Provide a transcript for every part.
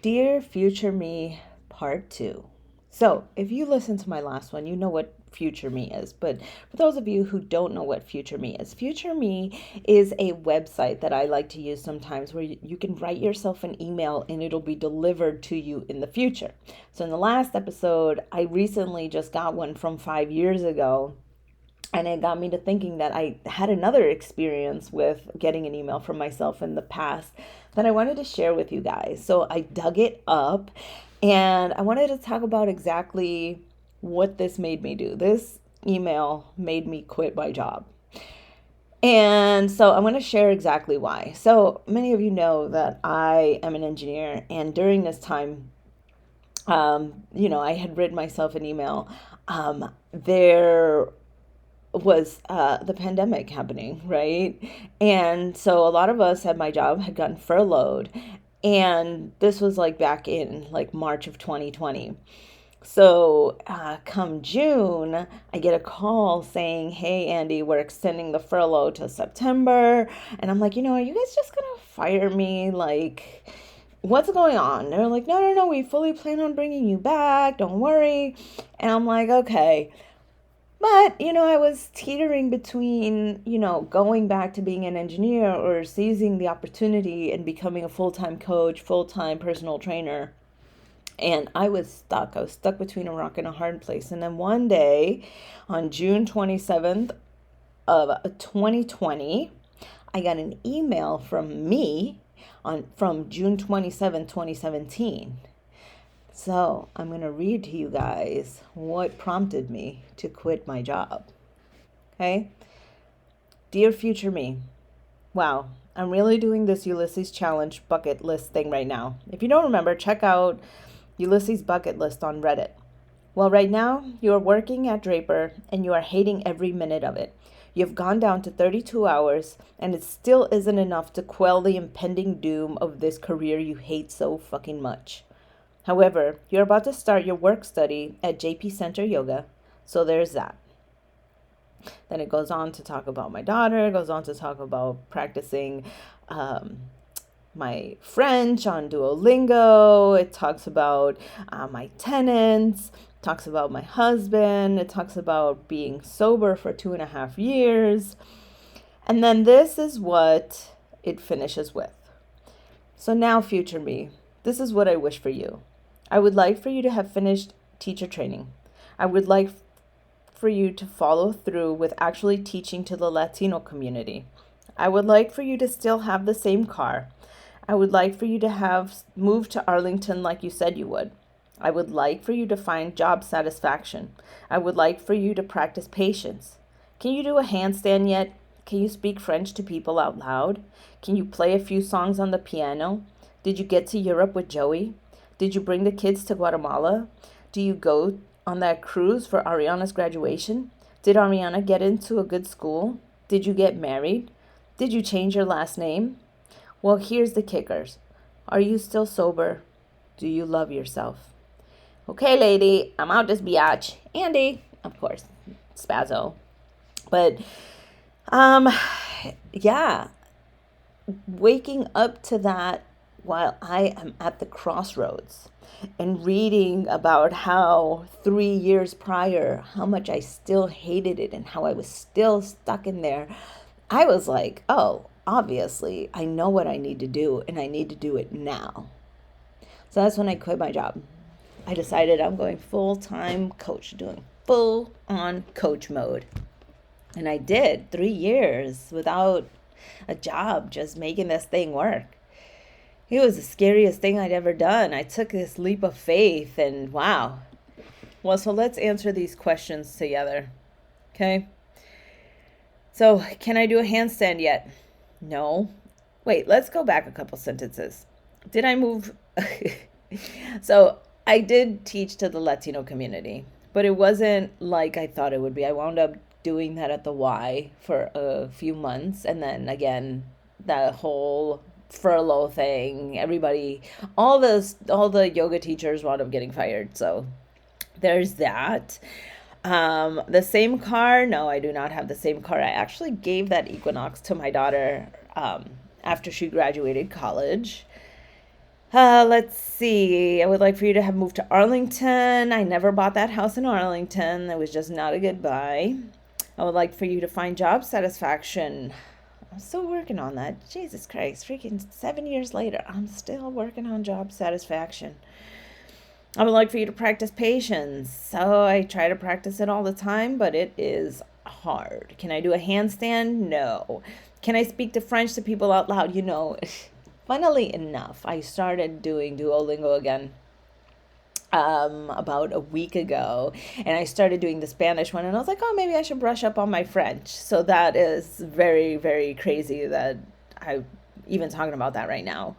Dear Future Me, Part 2. So, if you listened to my last one, you know what Future Me is. But for those of you who don't know what Future Me is, Future Me is a website that I like to use sometimes where you can write yourself an email and it'll be delivered to you in the future. So, in the last episode, I recently just got one from 5 years ago, and it got me to thinking that I had another experience with getting an email from myself in the past that I wanted to share with you guys. So I dug it up and I wanted to talk about exactly what this made me do. This email made me quit my job. And so I'm going to share exactly why. So many of you know that I am an engineer, and during this time, I had written myself an email. There was the pandemic happening, right? And so a lot of us at my job had gotten furloughed. And this was like back in like March of 2020. So come June, I get a call saying, "Hey, Andy, we're extending the furlough to September." And I'm like, are you guys just going to fire me? Like, what's going on? They're like, "No, no, no, we fully plan on bringing you back. Don't worry." And I'm like, okay. But, I was teetering between, going back to being an engineer or seizing the opportunity and becoming a full time coach, full time personal trainer. And I was stuck. I was stuck between a rock and a hard place. And then one day on June 27th of 2020, I got an email from me from June 27, 2017. So I'm going to read to you guys what prompted me to quit my job. Okay? Dear future me, wow, I'm really doing this Ulysses Challenge bucket list thing right now. If you don't remember, check out Ulysses bucket list on Reddit. Well, right now, you are working at Draper and you are hating every minute of it. You've gone down to 32 hours, and it still isn't enough to quell the impending doom of this career you hate so fucking much. However, you're about to start your work study at JP Center Yoga, so there's that. Then it goes on to talk about my daughter, it goes on to talk about practicing um, my French on Duolingo. It talks about my tenants, talks about my husband, it talks about being sober for 2.5 years. And then this is what it finishes with. So now, future me, this is what I wish for you. I would like for you to have finished teacher training. I would like for you to follow through with actually teaching to the Latino community. I would like for you to still have the same car. I would like for you to have moved to Arlington like you said you would. I would like for you to find job satisfaction. I would like for you to practice patience. Can you do a handstand yet? Can you speak French to people out loud? Can you play a few songs on the piano? Did you get to Europe with Joey? Did you bring the kids to Guatemala? Do you go on that cruise for Ariana's graduation? Did Ariana get into a good school? Did you get married? Did you change your last name? Well, here's the kickers. Are you still sober? Do you love yourself? Okay, lady, I'm out this biatch. Andy, of course, Spazzo. But, um, yeah, waking up to that while I am at the crossroads and reading about how 3 years prior, how much I still hated it and how I was still stuck in there, I was like, oh, obviously, I know what I need to do and I need to do it now. So that's when I quit my job. I decided I'm going full time coach, doing full on coach mode. And I did 3 years without a job, just making this thing work. It was the scariest thing I'd ever done. I took this leap of faith, and wow. Well, so let's answer these questions together. Okay? So, can I do a handstand yet? No. Wait, let's go back a couple sentences. Did I move? So, I did teach to the Latino community, but it wasn't like I thought it would be. I wound up doing that at the Y for a few months, and then again, that whole furlough thing, everybody, all the yoga teachers wound up getting fired. So there's that. The same car? No, I do not have the same car. I actually gave that Equinox to my daughter after she graduated college. Let's see. I would like for you to have moved to Arlington. I never bought that house in Arlington. It was just not a good buy. I would like for you to find job satisfaction. I'm still working on that. Jesus Christ, freaking 7 years later, I'm still working on job satisfaction. I would like for you to practice patience. So I try to practice it all the time, but it is hard. Can I do a handstand? No. Can I speak to French to people out loud? Funnily enough, I started doing Duolingo again about a week ago, and I started doing the Spanish one, and I was like, oh, maybe I should brush up on my French. So that is very, very crazy that I'm even talking about that right now.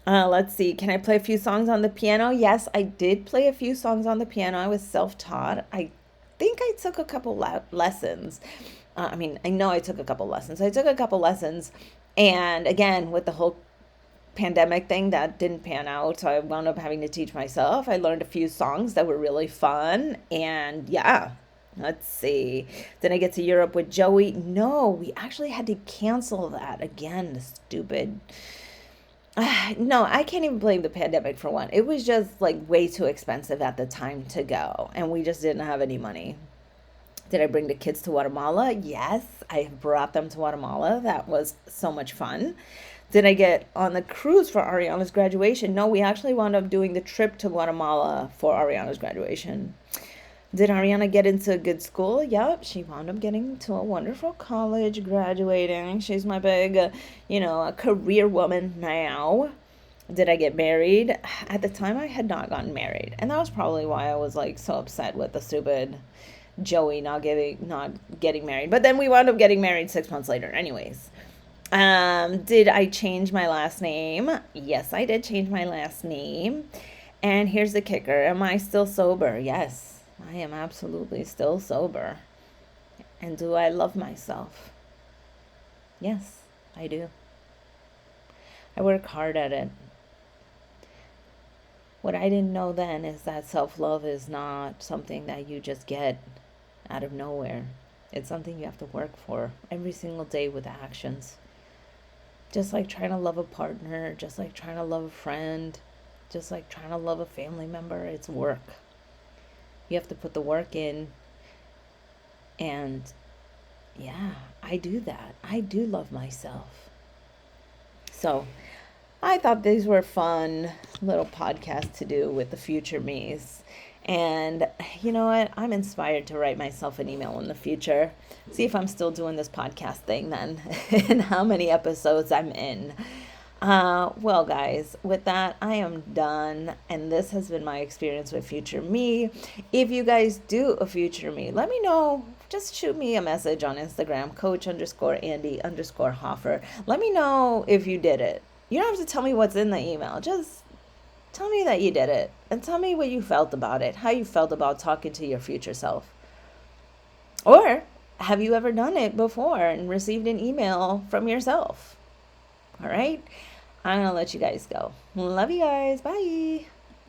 Let's see. Can I play a few songs on the piano? Yes, I did play a few songs on the piano. I was self-taught. I think I took a couple lessons. I know I took a couple lessons. I took a couple lessons, and again, with the whole pandemic thing, that didn't pan out. So I wound up having to teach myself. I learned a few songs that were really fun, and yeah. Let's see. Did I get to Europe with Joey? No, we actually had to cancel that again. The stupid. No, I can't even blame the pandemic for one. It was just like way too expensive at the time to go, and we just didn't have any money. Did I bring the kids to Guatemala? Yes, I brought them to Guatemala. That was so much fun. Did I get on the cruise for Ariana's graduation? No, we actually wound up doing the trip to Guatemala for Ariana's graduation. Did Ariana get into a good school? Yep, she wound up getting to a wonderful college, graduating. She's my big, a career woman now. Did I get married? At the time, I had not gotten married, and that was probably why I was like so upset with the stupid Joey not getting married. But then we wound up getting married 6 months later, anyways. Did I change my last name? Yes, I did change my last name. And here's the kicker: am I still sober? Yes. I am absolutely still sober. And do I love myself? Yes, I do. I work hard at it. What I didn't know then is that self-love is not something that you just get out of nowhere. It's something you have to work for every single day with actions. Just like trying to love a partner, just like trying to love a friend, just like trying to love a family member, it's work. You have to put the work in, and yeah, I do that. I do love myself. So I thought these were fun little podcasts to do with the future me's. And you know what? I'm inspired to write myself an email in the future. See if I'm still doing this podcast thing then, and how many episodes I'm in. Well, guys, with that, I am done. And this has been my experience with Future Me. If you guys do a Future Me, let me know. Just shoot me a message on Instagram, coach_Andy_Hoffer. Let me know if you did it. You don't have to tell me what's in the email. Just tell me that you did it. And tell me what you felt about it, how you felt about talking to your future self. Or have you ever done it before and received an email from yourself? All right. I'm going to let you guys go. Love you guys. Bye.